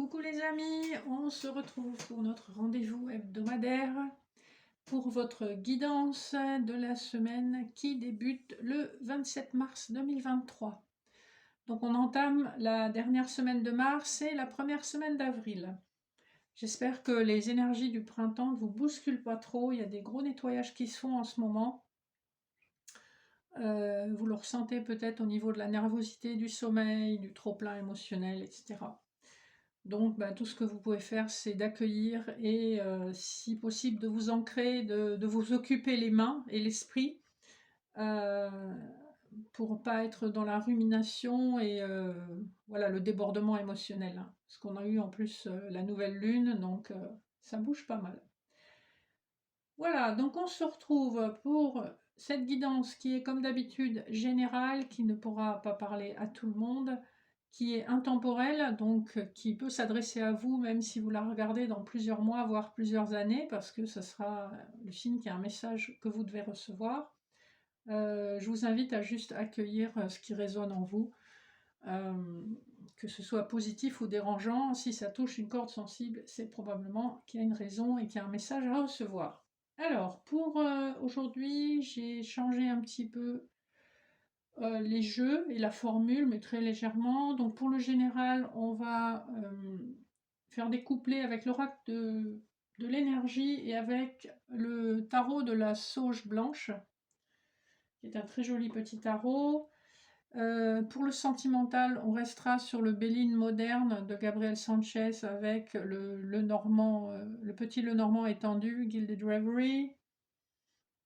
Coucou les amis, on se retrouve pour notre rendez-vous hebdomadaire pour votre guidance de la semaine qui débute le 27 mars 2023. Donc on entame la dernière semaine de mars et la première semaine d'avril. J'espère que les énergies du printemps ne vous bousculent pas trop, il y a des gros nettoyages qui se font en ce moment. Vous le ressentez peut-être au niveau de la nervosité, du sommeil, du trop-plein émotionnel, etc. Donc, tout ce que vous pouvez faire, c'est d'accueillir et si possible de vous ancrer, de vous occuper les mains et l'esprit euh, pour pas être dans la rumination et voilà le débordement émotionnel, hein. Parce qu'on a eu en plus la nouvelle lune, donc ça bouge pas mal. Voilà, donc on se retrouve pour cette guidance qui est comme d'habitude générale, qui ne pourra pas parler à tout le monde, qui est intemporelle, donc qui peut s'adresser à vous même si vous la regardez dans plusieurs mois, voire plusieurs années, parce que ce sera le signe qu'il y a un message que vous devez recevoir. Je vous invite à juste accueillir ce qui résonne en vous, euh, que ce soit positif ou dérangeant. Si ça touche une corde sensible, c'est probablement qu'il y a une raison et qu'il y a un message à recevoir. Alors, pour aujourd'hui, j'ai changé un petit peu les jeux et la formule, mais très légèrement. Donc, pour le général, on va faire des couplets avec l'oracle de l'énergie et avec le tarot de la sauge blanche, qui est un très joli petit tarot. Pour le sentimental, on restera sur le Béline moderne de Gabriel Sanchez avec le normand, le petit le normand étendu, Gilded Reverie.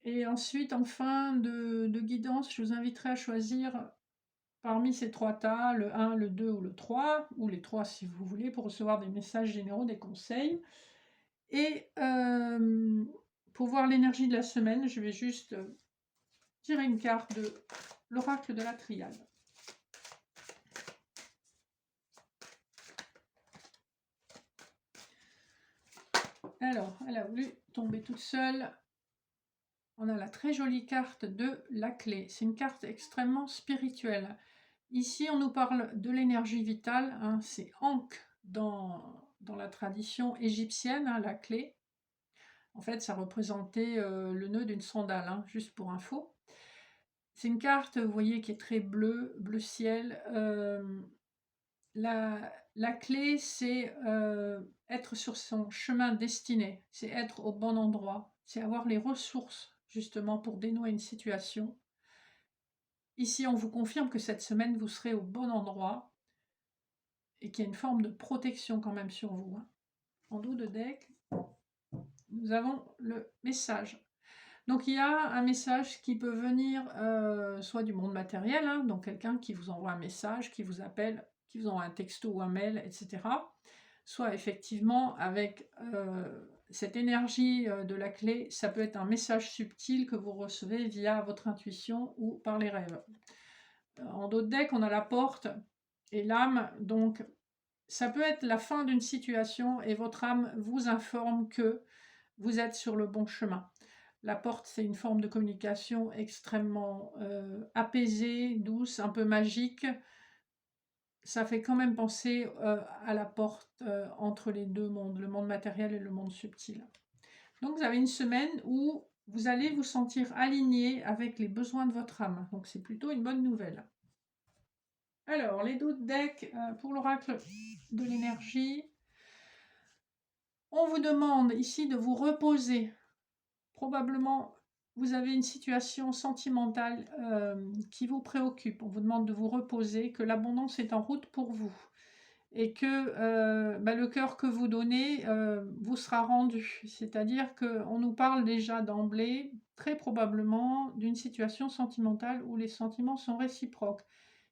Et ensuite, en fin de guidance, je vous inviterai à choisir parmi ces trois tas, le 1, le 2 ou le 3, ou les trois si vous voulez, pour recevoir des messages généraux, des conseils. Et pour voir l'énergie de la semaine, je vais juste tirer une carte de l'oracle de la triade. Alors, elle a voulu tomber toute seule. On a la très jolie carte de la clé. C'est une carte extrêmement spirituelle. Ici, on nous parle de l'énergie vitale, hein, c'est Ankh dans la tradition égyptienne, hein, la clé. En fait, ça représentait le nœud d'une sandale, hein, juste pour info. C'est une carte, vous voyez, qui est très bleue, bleu ciel. La clé, c'est être sur son chemin destiné, c'est être au bon endroit, c'est avoir les ressources, justement, pour dénouer une situation. Ici, on vous confirme que cette semaine, vous serez au bon endroit et qu'il y a une forme de protection quand même sur vous, hein. En dos de deck, nous avons le message. Donc il y a un message qui peut venir soit du monde matériel, hein, donc quelqu'un qui vous envoie un message, qui vous appelle, qui vous envoie un texto ou un mail, etc. Soit effectivement avec cette énergie de la clé, ça peut être un message subtil que vous recevez via votre intuition ou par les rêves. En dos de deck, on a la porte et l'âme, donc ça peut être la fin d'une situation et votre âme vous informe que vous êtes sur le bon chemin. La porte, c'est une forme de communication extrêmement apaisée, douce, un peu magique. Ça fait quand même penser à la porte entre les deux mondes, le monde matériel et le monde subtil. Donc vous avez une semaine où vous allez vous sentir aligné avec les besoins de votre âme. Donc c'est plutôt une bonne nouvelle. Alors, les dos de deck pour l'oracle de l'énergie. On vous demande ici de vous reposer. Probablement, vous avez une situation sentimentale qui vous préoccupe. On vous demande de vous reposer, que l'abondance est en route pour vous et que le cœur que vous donnez vous sera rendu. C'est-à-dire qu'on nous parle déjà d'emblée, très probablement, d'une situation sentimentale où les sentiments sont réciproques.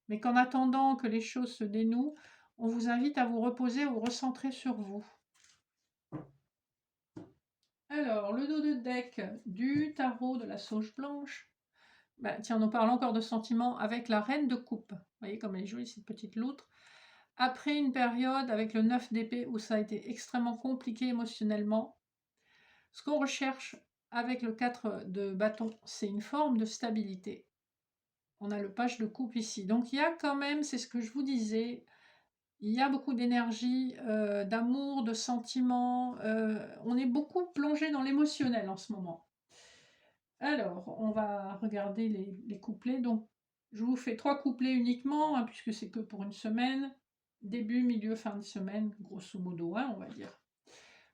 Mais qu'en attendant que les choses se dénouent, on vous invite à vous reposer, à vous recentrer sur vous. Alors, le dos de deck du tarot de la sauge blanche. Tiens, on en parle encore de sentiments avec la reine de coupe. Vous voyez comme elle est jolie, cette petite loutre. Après une période avec le 9 d'épée où ça a été extrêmement compliqué émotionnellement, ce qu'on recherche avec le 4 de bâton, c'est une forme de stabilité. On a le page de coupe ici. Donc il y a quand même, c'est ce que je vous disais, Il y a beaucoup d'énergie, d'amour, de sentiments, on est beaucoup plongé dans l'émotionnel en ce moment. Alors, on va regarder les couplets. Donc, je vous fais 3 couplets uniquement, hein, puisque c'est que pour une semaine. Début, milieu, fin de semaine, grosso modo, hein, on va dire.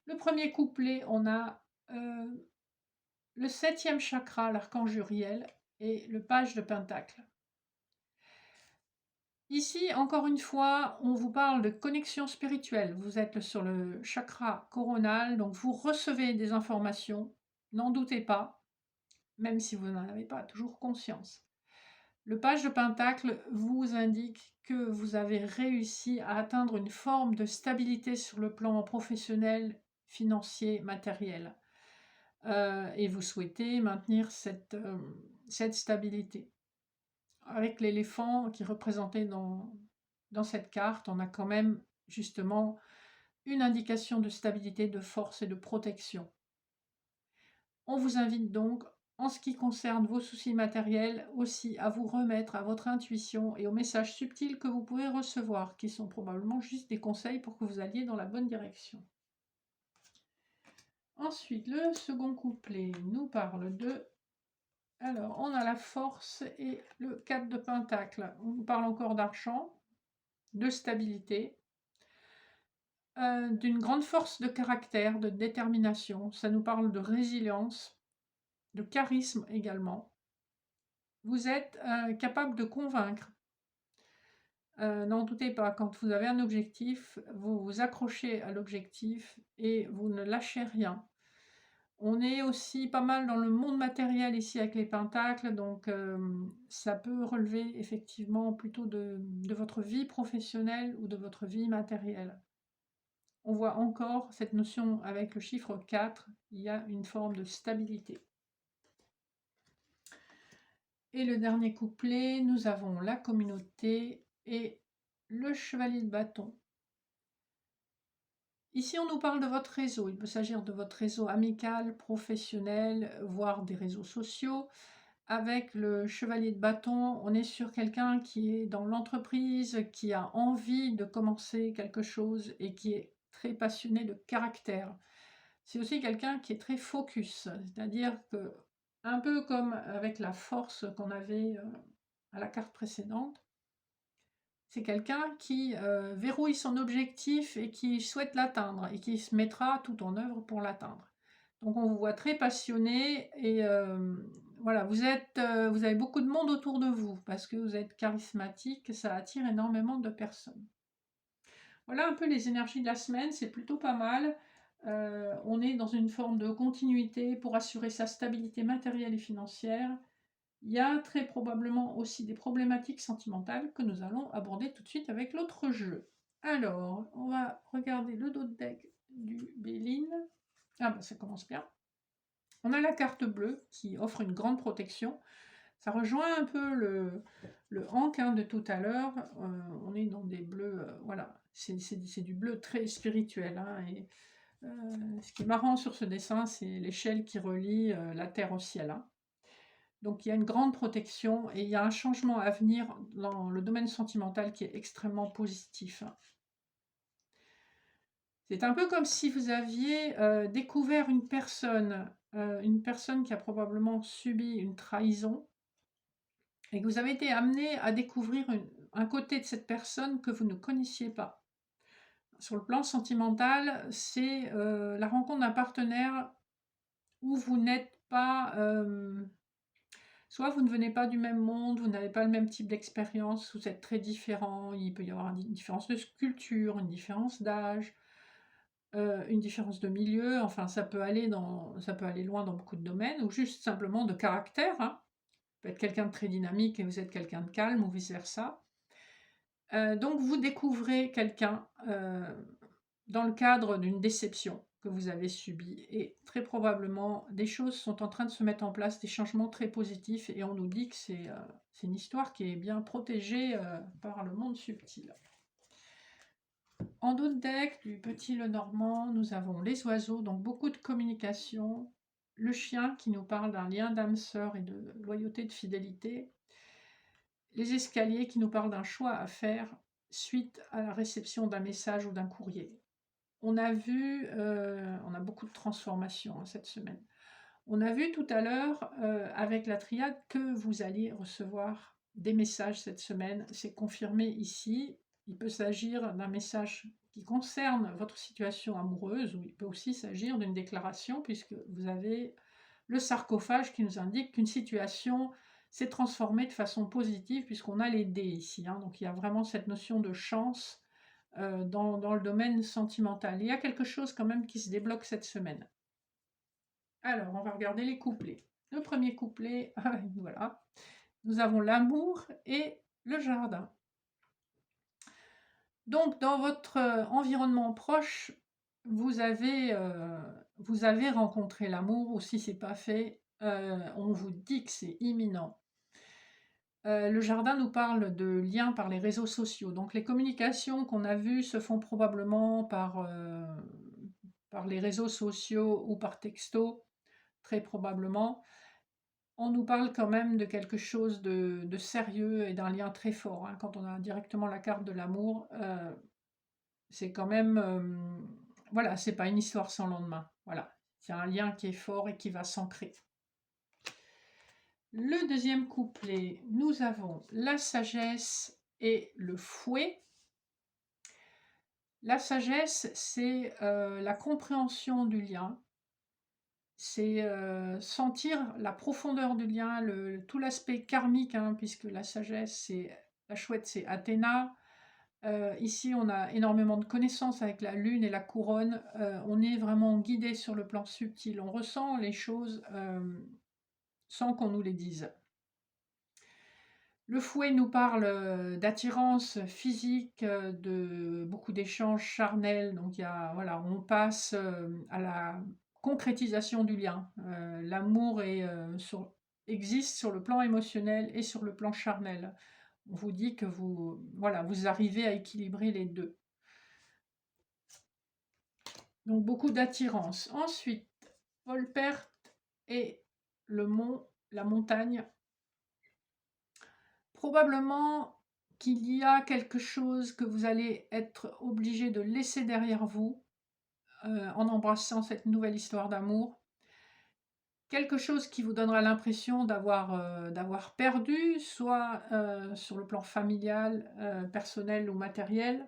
Le premier couplet, on a le 7e chakra, l'archange Uriel, et le page de Pentacle. Ici, encore une fois, on vous parle de connexion spirituelle. Vous êtes sur le chakra coronal, donc vous recevez des informations, n'en doutez pas, même si vous n'en avez pas toujours conscience. Le page de Pentacle vous indique que vous avez réussi à atteindre une forme de stabilité sur le plan professionnel, financier, matériel. Et vous souhaitez maintenir cette stabilité. Avec l'éléphant qui est représenté dans cette carte, on a quand même justement une indication de stabilité, de force et de protection. On vous invite donc, en ce qui concerne vos soucis matériels, aussi à vous remettre à votre intuition et aux messages subtils que vous pouvez recevoir, qui sont probablement juste des conseils pour que vous alliez dans la bonne direction. Ensuite, le second couplet nous parle de... Alors, on a la force et le 4 de Pentacle. On nous parle encore d'argent, de stabilité, d'une grande force de caractère, de détermination. Ça nous parle de résilience, de charisme également. Vous êtes capable de convaincre. N'en doutez pas, quand vous avez un objectif, vous vous accrochez à l'objectif et vous ne lâchez rien. On est aussi pas mal dans le monde matériel ici avec les pentacles, donc ça peut relever effectivement plutôt de votre vie professionnelle ou de votre vie matérielle. On voit encore cette notion avec le chiffre 4, il y a une forme de stabilité. Et le dernier couplet, nous avons la communauté et le chevalier de bâton. Ici, on nous parle de votre réseau. Il peut s'agir de votre réseau amical, professionnel, voire des réseaux sociaux. Avec le chevalier de bâton, on est sur quelqu'un qui est dans l'entreprise, qui a envie de commencer quelque chose et qui est très passionné de caractère. C'est aussi quelqu'un qui est très focus, c'est-à-dire que, un peu comme avec la force qu'on avait à la carte précédente, c'est quelqu'un qui verrouille son objectif et qui souhaite l'atteindre et qui se mettra tout en œuvre pour l'atteindre. Donc on vous voit très passionné et voilà, vous avez beaucoup de monde autour de vous parce que vous êtes charismatique, ça attire énormément de personnes. Voilà un peu les énergies de la semaine, c'est plutôt pas mal. On est dans une forme de continuité pour assurer sa stabilité matérielle et financière. Il y a très probablement aussi des problématiques sentimentales que nous allons aborder tout de suite avec l'autre jeu. Alors, on va regarder le dos de deck du Béline. Ah bah ça commence bien. On a la carte bleue qui offre une grande protection. Ça rejoint un peu le Ankh de tout à l'heure. On est dans des bleus, voilà, c'est du bleu très spirituel. Hein, et ce qui est marrant sur ce dessin, c'est l'échelle qui relie la terre au ciel. Hein. Donc il y a une grande protection et il y a un changement à venir dans le domaine sentimental qui est extrêmement positif. C'est un peu comme si vous aviez découvert une personne qui a probablement subi une trahison, et que vous avez été amené à découvrir un côté de cette personne que vous ne connaissiez pas. Sur le plan sentimental, c'est la rencontre d'un partenaire où vous n'êtes pas... soit vous ne venez pas du même monde, vous n'avez pas le même type d'expérience, vous êtes très différents, il peut y avoir une différence de culture, une différence d'âge, une différence de milieu, enfin ça peut aller loin dans beaucoup de domaines, ou juste simplement de caractère, hein. Vous pouvez être quelqu'un de très dynamique et vous êtes quelqu'un de calme, ou vice-versa. Donc vous découvrez quelqu'un dans le cadre d'une déception que vous avez subie, et très probablement des choses sont en train de se mettre en place, des changements très positifs, et on nous dit que c'est une histoire qui est bien protégée par le monde subtil. En dos de deck du Petit Lenormand, nous avons les oiseaux, donc beaucoup de communication, le chien qui nous parle d'un lien d'âme sœur et de loyauté, de fidélité, les escaliers qui nous parlent d'un choix à faire, suite à la réception d'un message ou d'un courrier. On a vu, on a beaucoup de transformations, hein, cette semaine. On a vu tout à l'heure, avec la triade, que vous alliez recevoir des messages cette semaine. C'est confirmé ici. Il peut s'agir d'un message qui concerne votre situation amoureuse, ou il peut aussi s'agir d'une déclaration, puisque vous avez le sarcophage qui nous indique qu'une situation s'est transformée de façon positive, puisqu'on a les dés ici, hein. Donc il y a vraiment cette notion de chance dans le domaine sentimental. Il y a quelque chose quand même qui se débloque cette semaine. Alors, on va regarder les couplets. Le premier couplet, voilà, nous avons l'amour et le jardin. Donc, dans votre environnement proche, vous avez rencontré l'amour, ou si ce n'est pas fait, on vous dit que c'est imminent. Le jardin nous parle de liens par les réseaux sociaux. Donc, les communications qu'on a vues se font probablement par les réseaux sociaux ou par texto, très probablement. On nous parle quand même de quelque chose de sérieux et d'un lien très fort, hein. Quand on a directement la carte de l'amour, c'est quand même, voilà, c'est pas une histoire sans lendemain. Voilà, c'est un lien qui est fort et qui va s'ancrer. Le deuxième couplet, nous avons la sagesse et le fouet. La sagesse, c'est la compréhension du lien, c'est sentir la profondeur du lien, tout l'aspect karmique, hein, puisque la sagesse, la chouette, c'est Athéna. Ici, on a énormément de connaissances avec la lune et la couronne. On est vraiment guidé sur le plan subtil. On ressent les choses sans qu'on nous les dise. Le fouet nous parle d'attirance physique, de beaucoup d'échanges charnels. Donc, voilà, on passe à la concrétisation du lien. L'amour existe sur le plan émotionnel et sur le plan charnel. On vous dit que voilà, vous arrivez à équilibrer les deux. Donc, beaucoup d'attirance. Ensuite, Volperte et le mont, la montagne. Probablement qu'il y a quelque chose que vous allez être obligé de laisser derrière vous en embrassant cette nouvelle histoire d'amour. Quelque chose qui vous donnera l'impression d'avoir perdu, soit sur le plan familial, personnel ou matériel,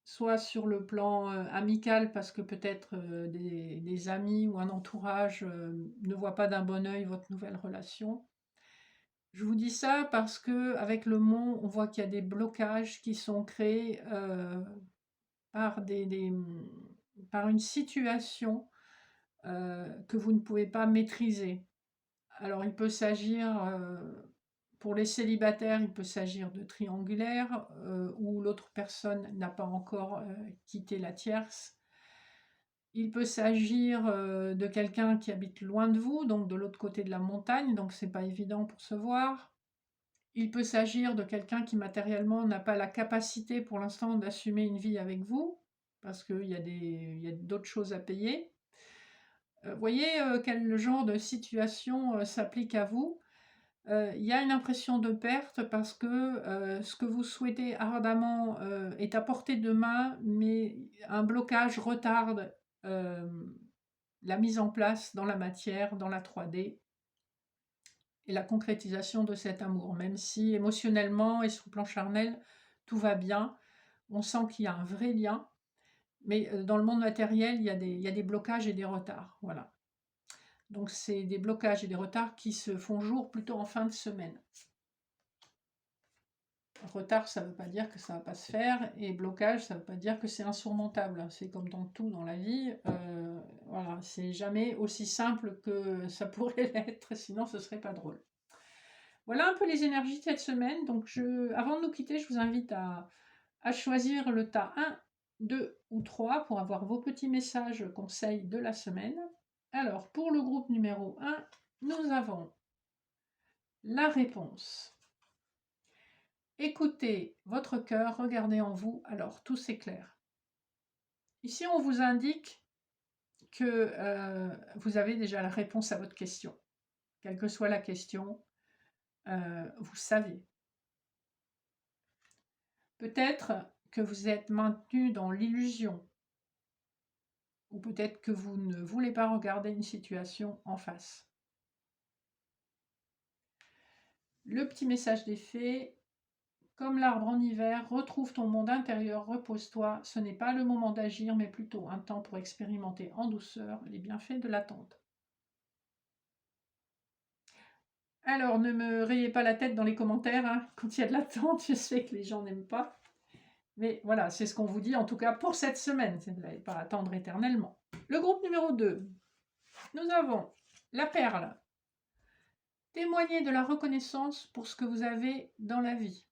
soit sur le plan amical, parce que peut-être des amis ou un entourage ne voient pas d'un bon œil votre nouvelle relation. Je vous dis ça parce que avec le mont, on voit qu'il y a des blocages qui sont créés par par une situation que vous ne pouvez pas maîtriser. Alors, il peut s'agir, pour les célibataires, il peut s'agir de triangulaire, où l'autre personne n'a pas encore quitté la tierce. Il peut s'agir de quelqu'un qui habite loin de vous, donc de l'autre côté de la montagne, donc c'est pas évident pour se voir. Il peut s'agir de quelqu'un qui matériellement n'a pas la capacité pour l'instant d'assumer une vie avec vous, parce qu'il y a d'autres choses à payer. Voyez quel genre de situation s'applique à vous. Il y a une impression de perte parce que ce que vous souhaitez ardemment est à portée de main, mais un blocage retarde la mise en place dans la matière, dans la 3D, et la concrétisation de cet amour. Même si émotionnellement et sur le plan charnel, tout va bien, on sent qu'il y a un vrai lien, mais dans le monde matériel, il y a des blocages et des retards. Voilà. Donc c'est des blocages et des retards qui se font jour plutôt en fin de semaine. Retard, ça ne veut pas dire que ça ne va pas se faire, et blocage, ça ne veut pas dire que c'est insurmontable. C'est comme dans tout dans la vie, voilà, c'est jamais aussi simple que ça pourrait l'être, sinon ce serait pas drôle. Voilà un peu les énergies de cette semaine. Donc avant de nous quitter, je vous invite à choisir le tas 1, 2 ou 3 pour avoir vos petits messages conseils de la semaine. Alors, pour le groupe numéro 1, nous avons la réponse. Écoutez votre cœur, regardez en vous, alors tout s'éclaire. Ici, on vous indique que vous avez déjà la réponse à votre question. Quelle que soit la question, vous savez. Peut-être que vous êtes maintenu dans l'illusion, ou peut-être que vous ne voulez pas regarder une situation en face. Le petit message des fées: comme l'arbre en hiver, retrouve ton monde intérieur, repose-toi. Ce n'est pas le moment d'agir, mais plutôt un temps pour expérimenter en douceur les bienfaits de l'attente. Alors, ne me rayez pas la tête dans les commentaires, hein, quand il y a de l'attente, je sais que les gens n'aiment pas. Mais voilà, c'est ce qu'on vous dit, en tout cas pour cette semaine. Vous n'allez pas attendre éternellement. Le groupe numéro 2, nous avons la perle. Témoignez de la reconnaissance pour ce que vous avez dans la vie.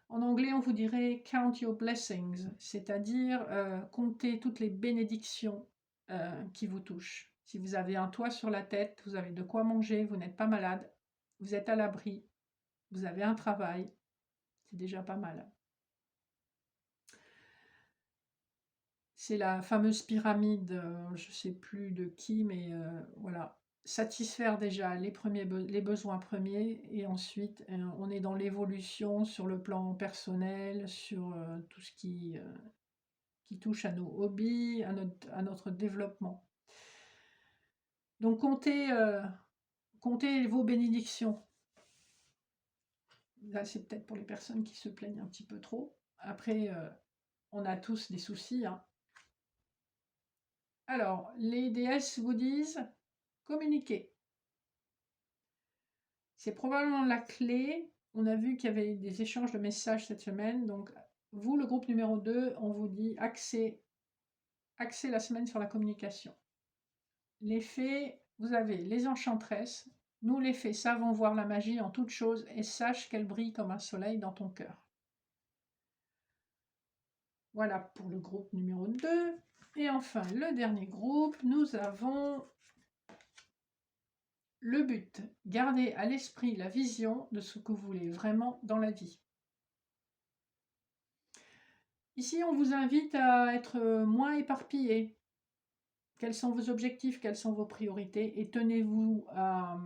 En anglais, on vous dirait « count your blessings », c'est-à-dire compter toutes les bénédictions qui vous touchent. Si vous avez un toit sur la tête, vous avez de quoi manger, vous n'êtes pas malade, vous êtes à l'abri, vous avez un travail, c'est déjà pas mal. C'est la fameuse pyramide, je ne sais plus de qui, mais voilà. Satisfaire déjà les besoins premiers, et ensuite on est dans l'évolution sur le plan personnel, sur tout ce qui touche à nos hobbies, à notre développement. Donc comptez vos bénédictions. Là, c'est peut-être pour les personnes qui se plaignent un petit peu trop. Après, on a tous des soucis, hein. Alors, les déesses vous disent communiquer. C'est probablement la clé. On a vu qu'il y avait des échanges de messages cette semaine. Donc, vous, le groupe numéro 2, on vous dit axez la semaine sur la communication. Les fées, vous avez les enchantresses. Nous, les fées, savons voir la magie en toute chose et sache qu'elle brille comme un soleil dans ton cœur. Voilà pour le groupe numéro 2. Et enfin, le dernier groupe, nous avons le but. Gardez à l'esprit la vision de ce que vous voulez vraiment dans la vie. Ici, on vous invite à être moins éparpillé. Quels sont vos objectifs, quelles sont vos priorités, et tenez-vous à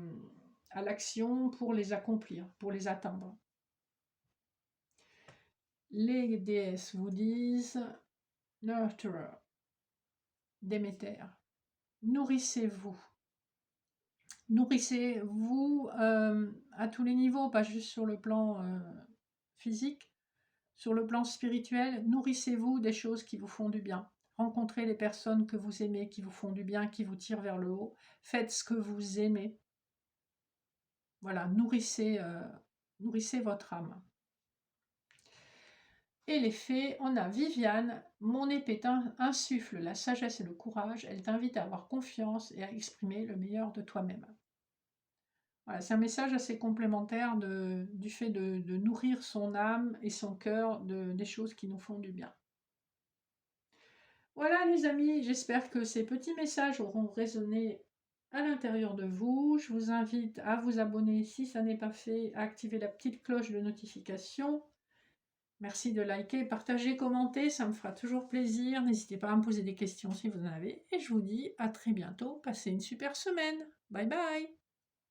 l'action pour les accomplir, pour les atteindre. Les déesses vous disent Nurturer, Déméter, nourrissez-vous. Nourrissez-vous à tous les niveaux, pas juste sur le plan physique, sur le plan spirituel. Nourrissez-vous des choses qui vous font du bien. Rencontrez les personnes que vous aimez, qui vous font du bien, qui vous tirent vers le haut. Faites ce que vous aimez. Voilà, nourrissez votre âme. Et les fées, on a Viviane, mon épée insuffle la sagesse et le courage, elle t'invite à avoir confiance et à exprimer le meilleur de toi-même. Voilà, c'est un message assez complémentaire du fait de nourrir son âme et son cœur des choses qui nous font du bien. Voilà les amis, j'espère que ces petits messages auront résonné à l'intérieur de vous. Je vous invite à vous abonner si ça n'est pas fait, à activer la petite cloche de notification. Merci de liker, partager, commenter, ça me fera toujours plaisir. N'hésitez pas à me poser des questions si vous en avez. Et je vous dis à très bientôt. Passez une super semaine. Bye bye.